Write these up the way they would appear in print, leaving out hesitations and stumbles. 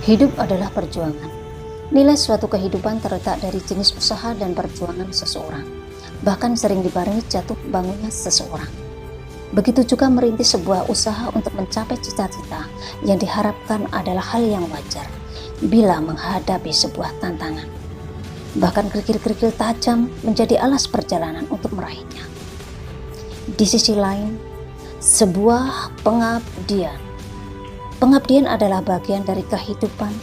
Hidup adalah perjuangan. Nilai suatu kehidupan terletak dari jenis usaha dan perjuangan seseorang, bahkan sering dibarengi jatuh bangunnya seseorang. Begitu juga merintis sebuah usaha untuk mencapai cita-cita yang diharapkan adalah hal yang wajar bila menghadapi sebuah tantangan. Bahkan kerikil-kerikil tajam menjadi alas perjalanan untuk meraihnya. Di sisi lain, sebuah pengabdian adalah bagian dari kehidupan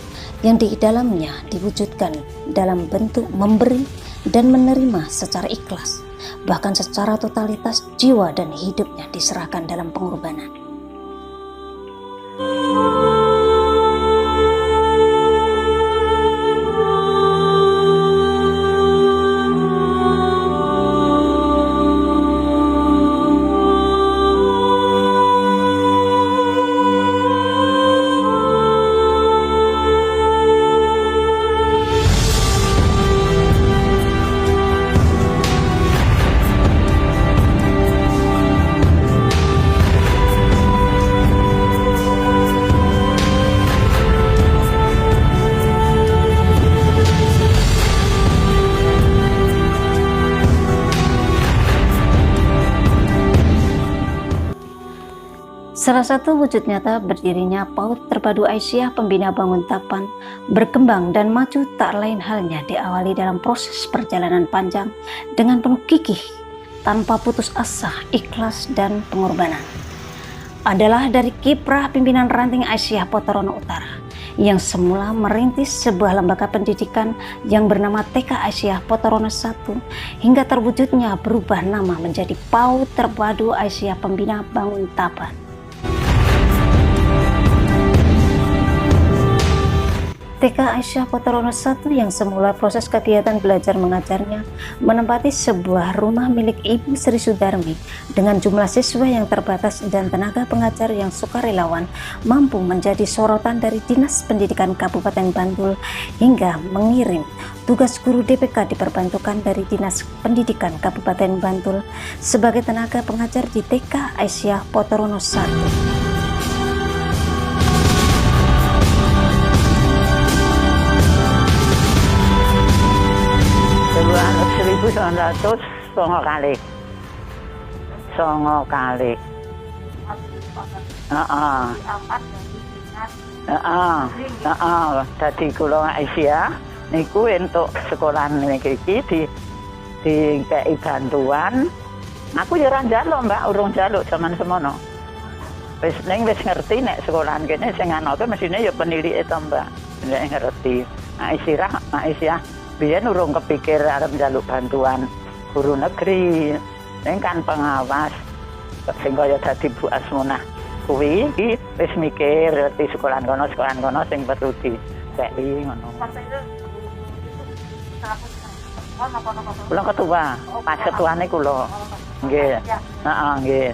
yang di dalamnya diwujudkan dalam bentuk memberi dan menerima secara ikhlas, bahkan secara totalitas jiwa dan hidupnya diserahkan dalam pengorbanan. Salah satu wujud nyata berdirinya PAUD Terpadu Aisyah Pembina Banguntapan berkembang dan maju tak lain halnya diawali dalam proses perjalanan panjang dengan penuh gigih, tanpa putus asa, ikhlas, dan pengorbanan. Adalah dari kiprah pimpinan ranting Aisyah Potorono Utara yang semula merintis sebuah lembaga pendidikan yang bernama TK Aisyah Potorono I hingga terwujudnya berubah nama menjadi PAUD Terpadu Aisyah Pembina Banguntapan. TK Aisyah Potorono I yang semula proses kegiatan belajar mengajarnya menempati sebuah rumah milik Ibu Sri Sudarmi dengan jumlah siswa yang terbatas dan tenaga pengajar yang sukarelawan mampu menjadi sorotan dari Dinas Pendidikan Kabupaten Bantul hingga mengirim tugas guru DPK diperbantukan dari Dinas Pendidikan Kabupaten Bantul sebagai tenaga pengajar di TK Aisyah Potorono I. Tahun 1909 kali. Dadi kula Aisyah niku entuk sekolahan niki dikei bantuan. Aku ya ora njaluk, Mbak, urung njaluk jaman semono. Wis ngerti nek sekolahan kene sing anoke mesine ya penilike to, Mbak. Nek ngerti. Aisyah biyen urung kepikir arep njaluk bantuan guru negeri. Ning kan pengawas sing kaya dadi Bu Asmunah kuwi wis mikir di sekolahan kono sing perlu dikei ngono. Kula ketua, pas ketuane kula. Nggih. Heeh, nggih.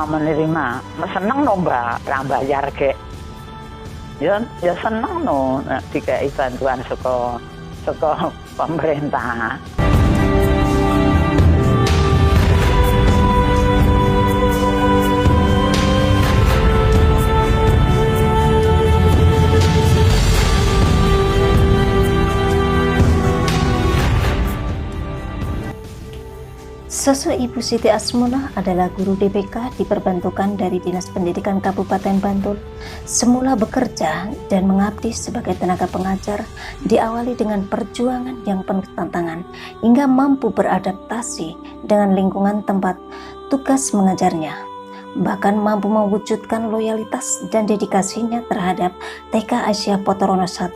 Menerima. Seneng no, Mbak, ra bayar kek. Ya seneng no dikei bantuan saka pemerintah. Sosok Ibu Siti Asmunah adalah guru DPK diperbantukan dari Dinas Pendidikan Kabupaten Bantul. Semula bekerja dan mengabdi sebagai tenaga pengajar diawali dengan perjuangan yang penuh tantangan hingga mampu beradaptasi dengan lingkungan tempat tugas mengajarnya. Bahkan mampu mewujudkan loyalitas dan dedikasinya terhadap TK Aisyah Potorono I.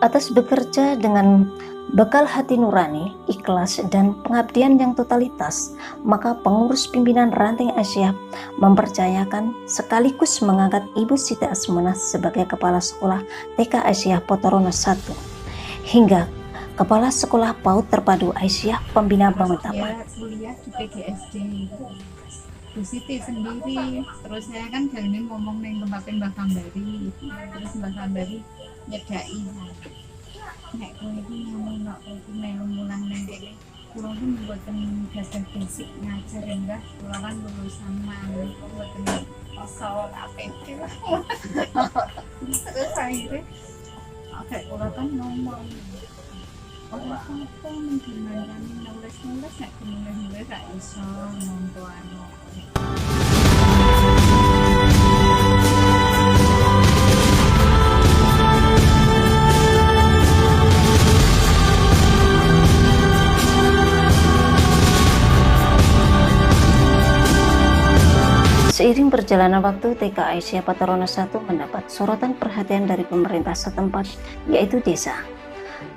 Atas bekerja dengan bekal hati nurani, ikhlas, dan pengabdian yang totalitas, maka pengurus pimpinan ranting Aisyah mempercayakan sekaligus mengangkat Ibu Siti Asmunah sebagai Kepala Sekolah TK Aisyah Potorono I hingga Kepala Sekolah PAUD Terpadu Aisyah Pembina Banguntapan. Kuliah di PGSD Bu Siti sendiri, terus saya kan jalan ngomong neng tempatnya Mbak Kambari, terus Mbak Kambari nyedai nek kowe iki ngono nek kowe melu mulang nang kene kula pun mboten gadah basic ngajar enggak, kula kan lulusan manut mboten iso APT lah. Terus akhirnya kayak kula kan ngomong, oh apa gimana nulis-nulis nek nulis-nulis gak iso nonton anu. Seiring perjalanan waktu, TK Aisyah Patarono 1 mendapat sorotan perhatian dari pemerintah setempat, yaitu desa.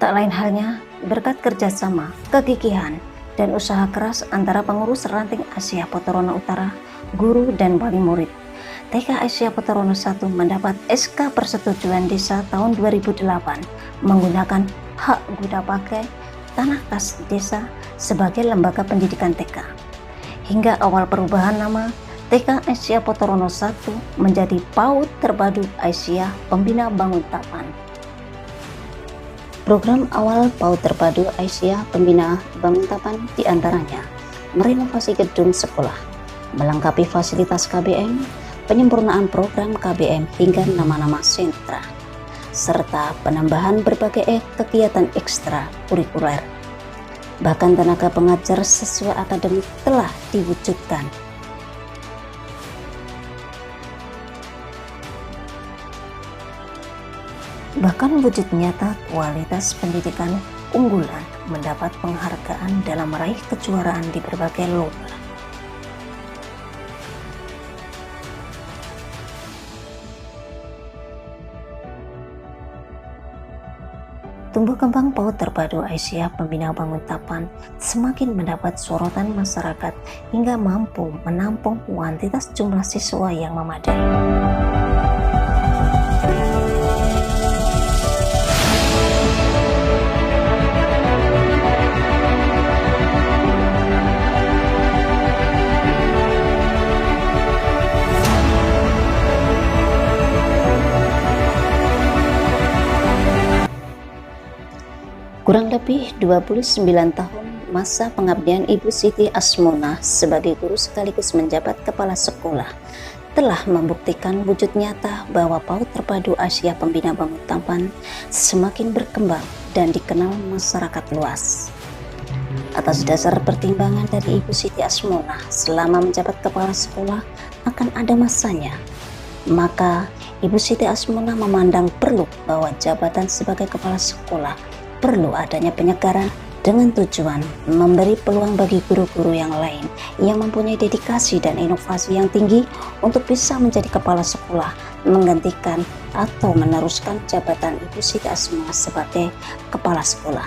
Tak lain halnya berkat kerjasama, kegigihan, dan usaha keras antara pengurus ranting Aisyah Patarono Utara, guru, dan wali murid. TK Aisyah Patarono 1 mendapat SK Persetujuan Desa tahun 2008 menggunakan hak guna pakai tanah kas desa sebagai lembaga pendidikan TK. Hingga awal perubahan nama, TK Aisyah Patarono 1 menjadi PAUD Terpadu Aisyah Pembina Banguntapan. Program awal PAUD Terpadu Aisyah Pembina Banguntapan diantaranya merenovasi gedung sekolah, melengkapi fasilitas KBM, penyempurnaan program KBM hingga nama-nama sentra, serta penambahan berbagai kegiatan ekstra kurikuler. Bahkan tenaga pengajar sesuai akademik telah diwujudkan. Bahkan wujud nyata kualitas pendidikan unggulan mendapat penghargaan dalam meraih kejuaraan di berbagai lomba. Tumbuh kembang PAUD Terpadu Aisyah Pembina Banguntapan semakin mendapat sorotan masyarakat hingga mampu menampung kuantitas jumlah siswa yang memadai. Kurang lebih 29 tahun masa pengabdian Ibu Siti Asmonah sebagai guru sekaligus menjabat kepala sekolah telah membuktikan wujud nyata bahwa PAUD Terpadu Aisyah Pembina Banguntapan semakin berkembang dan dikenal masyarakat luas. Atas dasar pertimbangan dari Ibu Siti Asmonah selama menjabat kepala sekolah akan ada masanya, maka Ibu Siti Asmonah memandang perlu bahwa jabatan sebagai kepala sekolah perlu adanya penyegaran dengan tujuan memberi peluang bagi guru-guru yang lain yang mempunyai dedikasi dan inovasi yang tinggi untuk bisa menjadi kepala sekolah, menggantikan atau meneruskan jabatan Ibu Siti Asmonah sebagai kepala sekolah.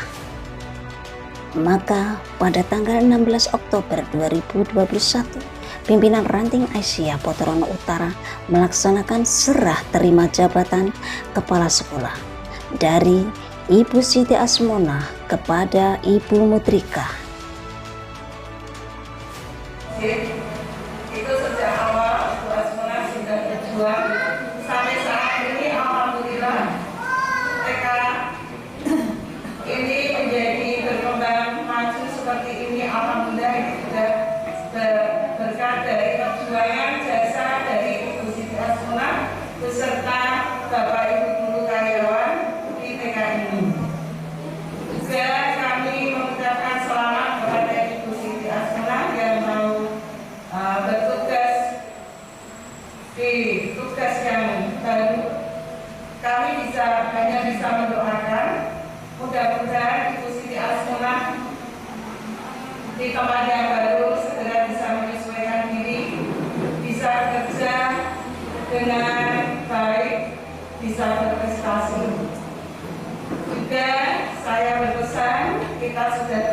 Maka pada tanggal 16 Oktober 2021, pimpinan ranting Aisyah Patarono Utara melaksanakan serah terima jabatan kepala sekolah dari Ibu Siti Asmonah kepada Ibu Mutrika. Itu sejak awal Ibu Asmonah sudah berjuang sampai saat ini, alhamdulillah TK ini menjadi berkembang maju seperti ini. Alhamdulillah ini sudah berkat dari perjuangan jasa dari Ibu Siti Asmonah beserta Bapak Ibu guru karyawan di TK ini. Juga kami mengucapkan selamat kepada Ibu Siti Asmonah yang mau bertugas di tugas yang baru. Kami hanya bisa mendoakan mudah-mudahan Ibu Siti Asmonah di tempat yang baru segera bisa menyesuaikan diri, bisa kerja dengan baik, bisa berprestasi. Juga saya berpesan, kita sudah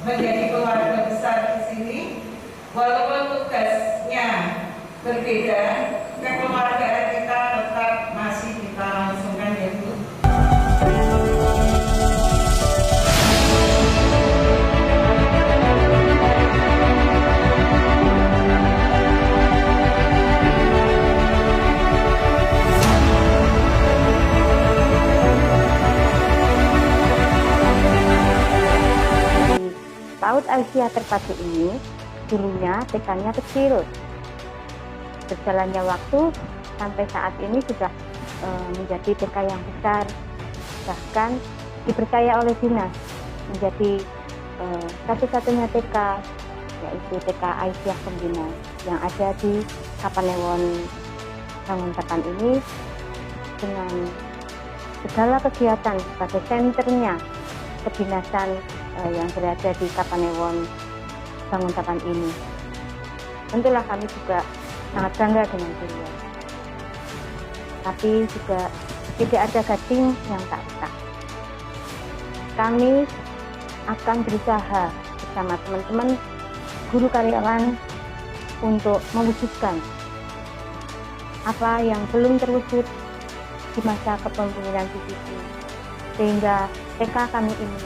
menjadi keluarga besar di sini, walaupun tugasnya berbeda, kekeluargaan kita tetap masih kita langsungkan, yaitu Aisyah Terpadu ini dulunya TK-nya kecil. Berjalannya waktu sampai saat ini sudah menjadi TK yang besar, bahkan dipercaya oleh dinas menjadi satu-satunya TK, yaitu TK Aisyah Pembina yang ada di Kapanewon Banguntapan ini, dengan segala kegiatan sebagai senternya kedinasan yang berada di Kapanewon Banguntapan ini. Tentulah kami juga sangat bangga dengan beliau. Tapi juga tidak ada gading yang tak retak. Kami akan berusaha bersama teman-teman guru karyawan untuk mewujudkan apa yang belum terwujud di masa kepemimpinan PPP, sehingga TK kami ini,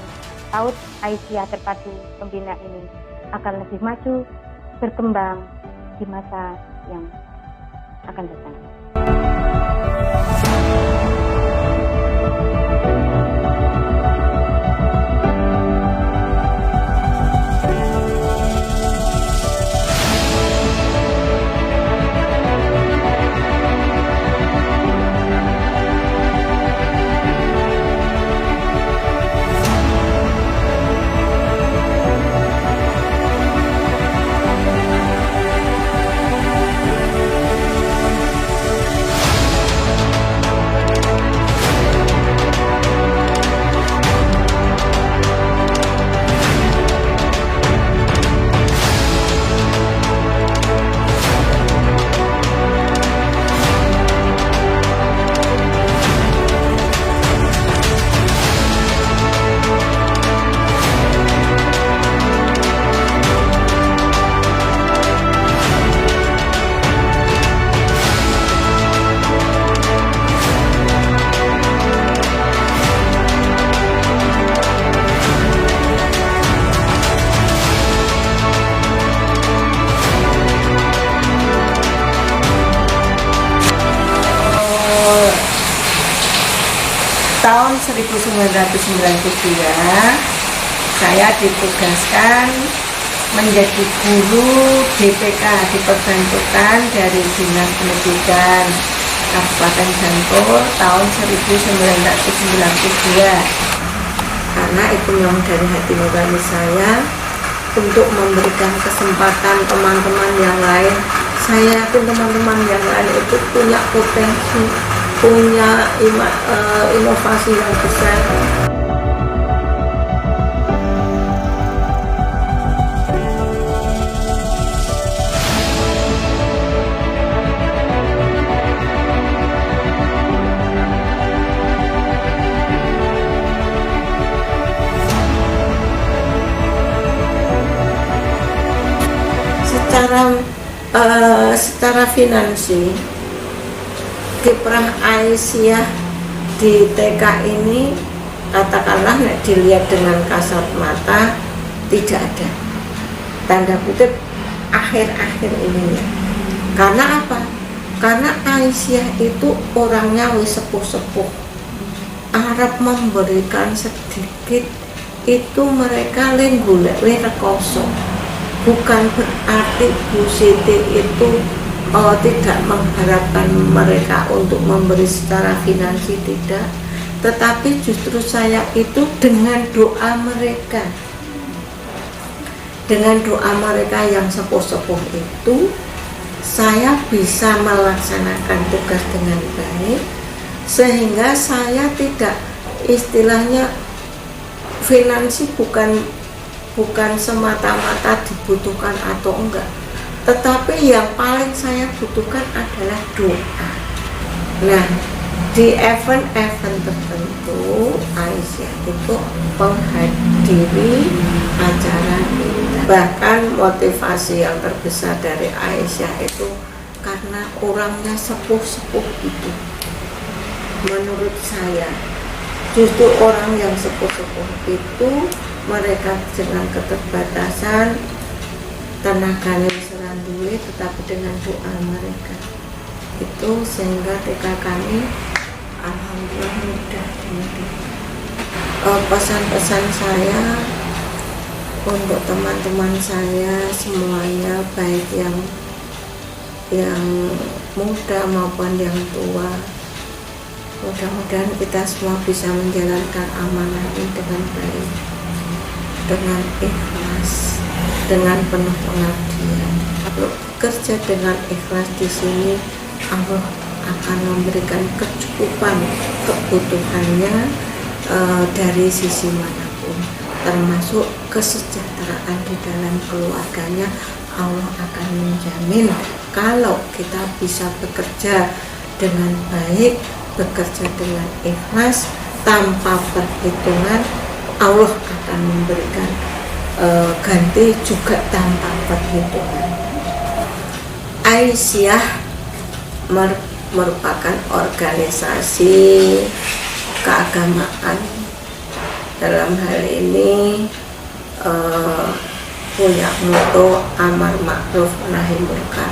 PAUD Aisyah Terpadu Pembina ini akan lebih maju, berkembang di masa yang akan datang. Tahun 1992 saya ditugaskan menjadi guru DPK, diperbantukan dari Dinas Pendidikan Kabupaten Bantul tahun 1992, karena itu memang dari hati nurani saya untuk memberikan kesempatan teman-teman yang lain. Saya yakin teman-teman yang lain itu punya potensi, punya inovasi yang besar. Secara finansi, kiprah Aisyah di TK ini katakanlah dilihat dengan kasat mata tidak ada, tanda kutip, akhir-akhir ini. Karena apa? Karena Aisyah itu orangnya wis sepuh-sepuh, Arab memberikan sedikit itu mereka lenggulek rekoso. Bukan berarti Bu Siti itu tidak mengharapkan mereka untuk memberi secara finansi, tidak, tetapi justru saya itu dengan doa mereka yang sepuh-sepuh itu, saya bisa melaksanakan tugas dengan baik, sehingga saya tidak, istilahnya finansi bukan semata-mata dibutuhkan atau enggak, tetapi yang paling saya butuhkan adalah doa. Nah, di event-event tertentu Aisyah itu menghadiri acara kita. Bahkan motivasi yang terbesar dari Aisyah itu karena orangnya sepuh-sepuh itu. Menurut saya, justru orang yang sepuh-sepuh itu mereka dengan keterbatasan tenaganya seranduli, tetapi dengan doa mereka itu sehingga TK kami alhamdulillah mudah. Pesan-pesan saya untuk teman-teman saya semuanya, baik yang muda maupun yang tua, mudah-mudahan kita semua bisa menjalankan amanah ini dengan baik, dengan ikhlas, dengan penuh pengabdian. Kalau bekerja dengan ikhlas di sini, Allah akan memberikan kecukupan kebutuhannya dari sisi manapun, termasuk kesejahteraan di dalam keluarganya. Allah akan menjamin kalau kita bisa bekerja dengan baik, bekerja dengan ikhlas, tanpa perhitungan, Allah akan memberikan ganti juga tanpa perhitungan. Aisyah merupakan organisasi keagamaan, dalam hal ini punya moto amar ma'ruf nahi munkar,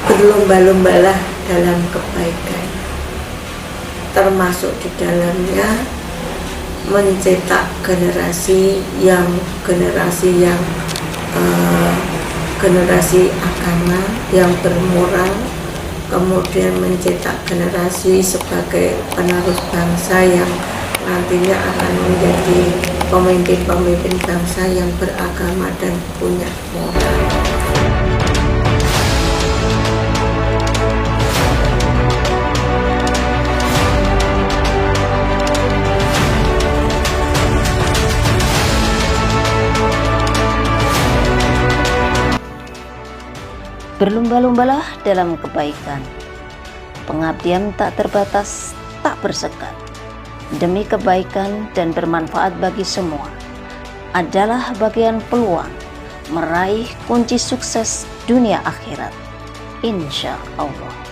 berlomba-lombalah dalam kebaikan, termasuk di dalamnya mencetak generasi agama yang bermoral, kemudian mencetak generasi sebagai penerus bangsa yang nantinya akan menjadi pemimpin-pemimpin bangsa yang beragama dan punya moral. Berlomba-lombalah dalam kebaikan. Pengabdian tak terbatas, tak bersekat. Demi kebaikan dan bermanfaat bagi semua adalah bagian peluang meraih kunci sukses dunia akhirat, insya Allah.